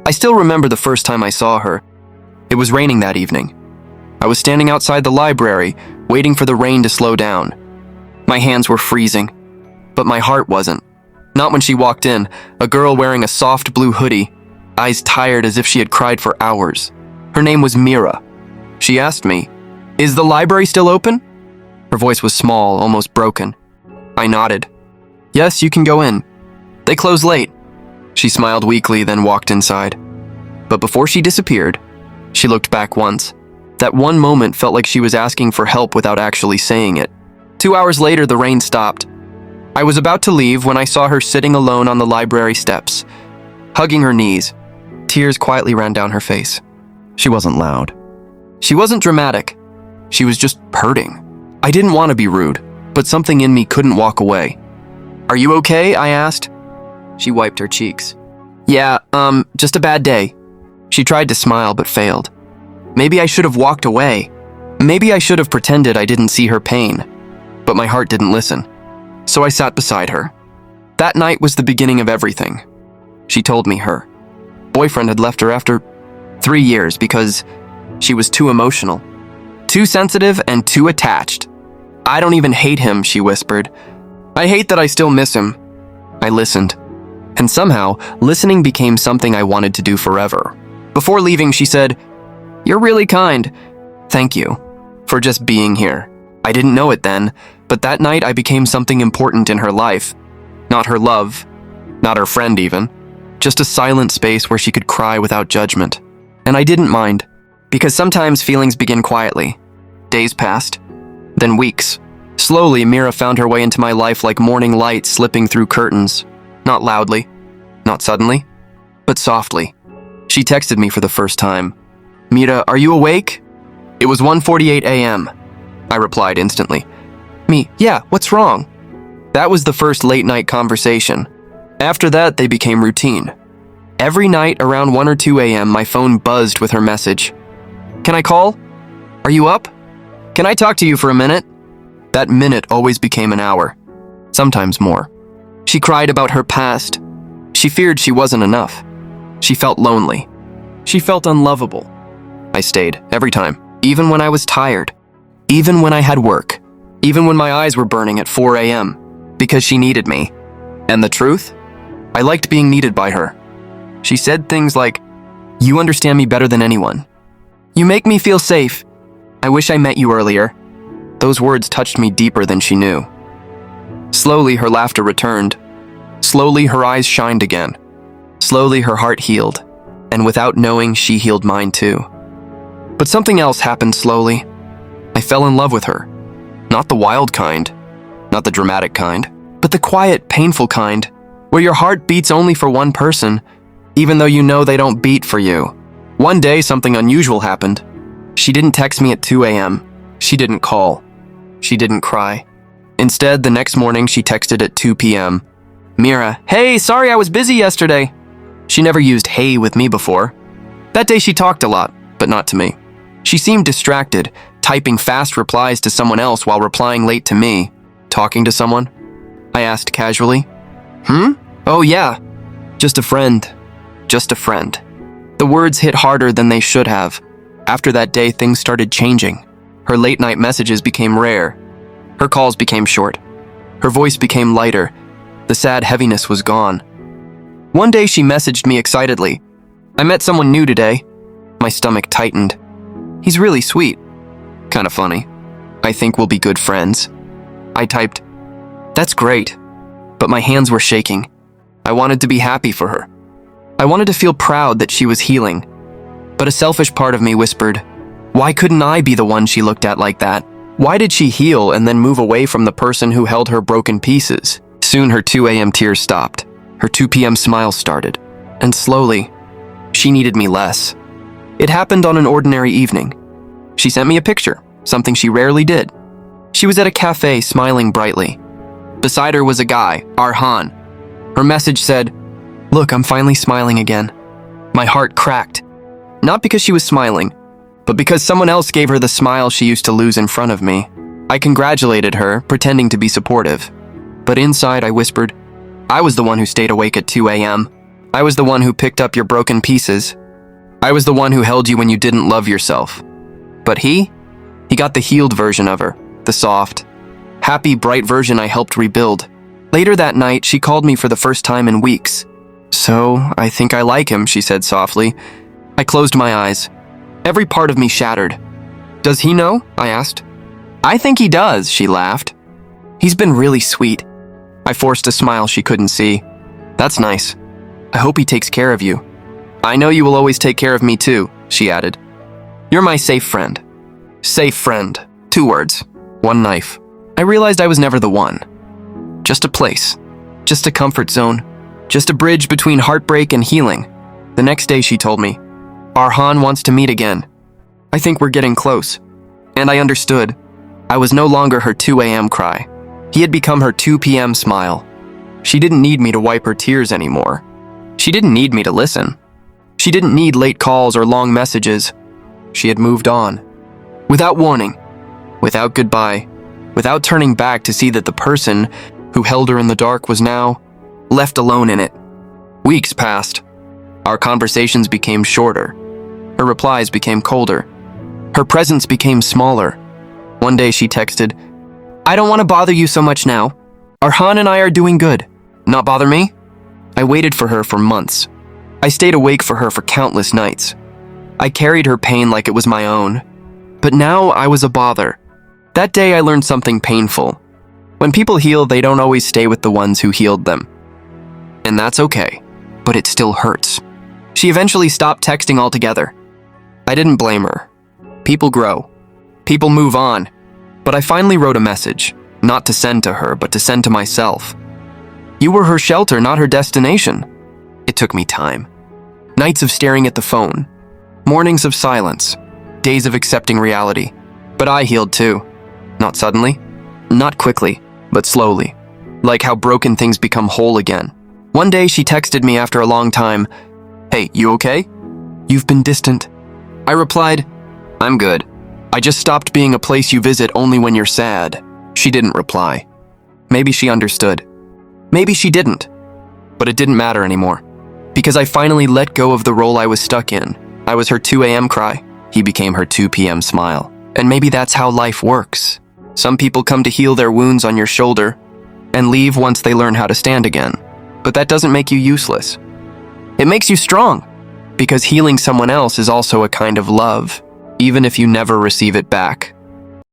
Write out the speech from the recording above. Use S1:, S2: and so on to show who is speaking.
S1: I still remember the first time I saw her. It was raining that evening. I was standing outside the library, waiting for the rain to slow down. My hands were freezing, but my heart wasn't. Not when she walked in, a girl wearing a soft blue hoodie, eyes tired as if she had cried for hours. Her name was Mira. She asked me, "Is the library still open?" Her voice was small, almost broken. I nodded. "Yes, you can go in. They close late." She smiled weakly, then walked inside. But before she disappeared, she looked back once. That one moment felt like she was asking for help without actually saying it. 2 hours later, the rain stopped. I was about to leave when I saw her sitting alone on the library steps, hugging her knees. Tears quietly ran down her face. She wasn't loud. She wasn't dramatic. She was just hurting. I didn't want to be rude, but something in me couldn't walk away. "Are you okay?" I asked. She wiped her cheeks. "Yeah, just a bad day." She tried to smile but failed. Maybe I should have walked away. Maybe I should have pretended I didn't see her pain. But my heart didn't listen. So I sat beside her. That night was the beginning of everything. She told me her boyfriend had left her after 3 years because she was too emotional, too sensitive, and too attached. "I don't even hate him," she whispered. "I hate that I still miss him." I listened. And somehow, listening became something I wanted to do forever. Before leaving, she said, "You're really kind. Thank you for just being here." I didn't know it then, but that night I became something important in her life. Not her love, not her friend even. Just a silent space where she could cry without judgment. And I didn't mind, because sometimes feelings begin quietly. Days passed, then weeks. Slowly, Mira found her way into my life like morning light slipping through curtains. Not loudly, not suddenly, but softly. She texted me for the first time. "Mira, are you awake?" It was 1:48 a.m. I replied instantly. "Me, yeah, what's wrong?" That was the first late-night conversation. After that, they became routine. Every night around 1 or 2 a.m., my phone buzzed with her message. "Can I call? Are you up? Can I talk to you for a minute?" That minute always became an hour, sometimes more. She cried about her past. She feared she wasn't enough. She felt lonely. She felt unlovable. I stayed, every time, even when I was tired, even when I had work, even when my eyes were burning at 4 a.m., because she needed me. And the truth? I liked being needed by her. She said things like, "You understand me better than anyone. You make me feel safe. I wish I met you earlier." Those words touched me deeper than she knew. Slowly, her laughter returned. Slowly, her eyes shined again. Slowly, her heart healed. And without knowing, she healed mine too. But something else happened slowly. I fell in love with her. Not the wild kind, not the dramatic kind, but the quiet, painful kind, where your heart beats only for one person, even though you know they don't beat for you. One day, something unusual happened. She didn't text me at 2 a.m. She didn't call. She didn't cry. Instead, the next morning, she texted at 2 p.m. "Mira, hey, sorry I was busy yesterday." She never used "hey" with me before. That day she talked a lot, but not to me. She seemed distracted, typing fast replies to someone else while replying late to me. "Talking to someone?" I asked casually. "Oh yeah, just a friend. Just a friend." The words hit harder than they should have. After that day, things started changing. Her late-night messages became rare. Her calls became short. Her voice became lighter. The sad heaviness was gone. One day she messaged me excitedly. "I met someone new today." My stomach tightened. "He's really sweet. Kinda funny. I think we'll be good friends." I typed, "That's great." But my hands were shaking. I wanted to be happy for her. I wanted to feel proud that she was healing. But a selfish part of me whispered, why couldn't I be the one she looked at like that? Why did she heal and then move away from the person who held her broken pieces? Soon her 2 a.m. tears stopped. Her 2 p.m. smile started. And slowly, she needed me less. It happened on an ordinary evening. She sent me a picture, something she rarely did. She was at a cafe smiling brightly. Beside her was a guy, Arhan. Her message said, "Look, I'm finally smiling again." My heart cracked. Not because she was smiling, but because someone else gave her the smile she used to lose in front of me. I congratulated her, pretending to be supportive. But inside I whispered, I was the one who stayed awake at 2 a.m. I was the one who picked up your broken pieces. I was the one who held you when you didn't love yourself. But he got the healed version of her, the soft, happy, bright version I helped rebuild. Later that night, she called me for the first time in weeks. "So, I think I like him," she said softly. I closed my eyes. Every part of me shattered. "Does he know?" I asked. "I think he does," she laughed. "He's been really sweet." I forced a smile she couldn't see. "That's nice. I hope he takes care of you." "I know you will always take care of me too," she added. "You're my safe friend." Safe friend. 2 words. 1 knife. I realized I was never the one. Just a place. Just a comfort zone. Just a bridge between heartbreak and healing. The next day she told me, "Arhan wants to meet again. I think we're getting close." And I understood. I was no longer her 2 a.m. cry. He had become her 2 p.m. smile. She didn't need me to wipe her tears anymore. She didn't need me to listen. She didn't need late calls or long messages. She had moved on. Without warning. Without goodbye. Without turning back to see that the person who held her in the dark was now left alone in it. Weeks passed. Our conversations became shorter. Her replies became colder. Her presence became smaller. One day she texted, "I don't want to bother you so much now. Arhan and I are doing good. Not bother me?" I waited for her for months. I stayed awake for her for countless nights. I carried her pain like it was my own. But now I was a bother. That day I learned something painful. When people heal, they don't always stay with the ones who healed them. And that's okay, but it still hurts. She eventually stopped texting altogether. I didn't blame her. People grow. People move on. But I finally wrote a message, not to send to her, but to send to myself. You were her shelter, not her destination. It took me time. Nights of staring at the phone. Mornings of silence. Days of accepting reality. But I healed too. Not suddenly. Not quickly, but slowly. Like how broken things become whole again. One day she texted me after a long time, "Hey, you okay? You've been distant." I replied, "I'm good. I just stopped being a place you visit only when you're sad." She didn't reply. Maybe she understood. Maybe she didn't. But it didn't matter anymore. Because I finally let go of the role I was stuck in. I was her 2 a.m. cry. He became her 2 p.m. smile. And maybe that's how life works. Some people come to heal their wounds on your shoulder and leave once they learn how to stand again. But that doesn't make you useless. It makes you strong. Because healing someone else is also a kind of love, even if you never receive it back.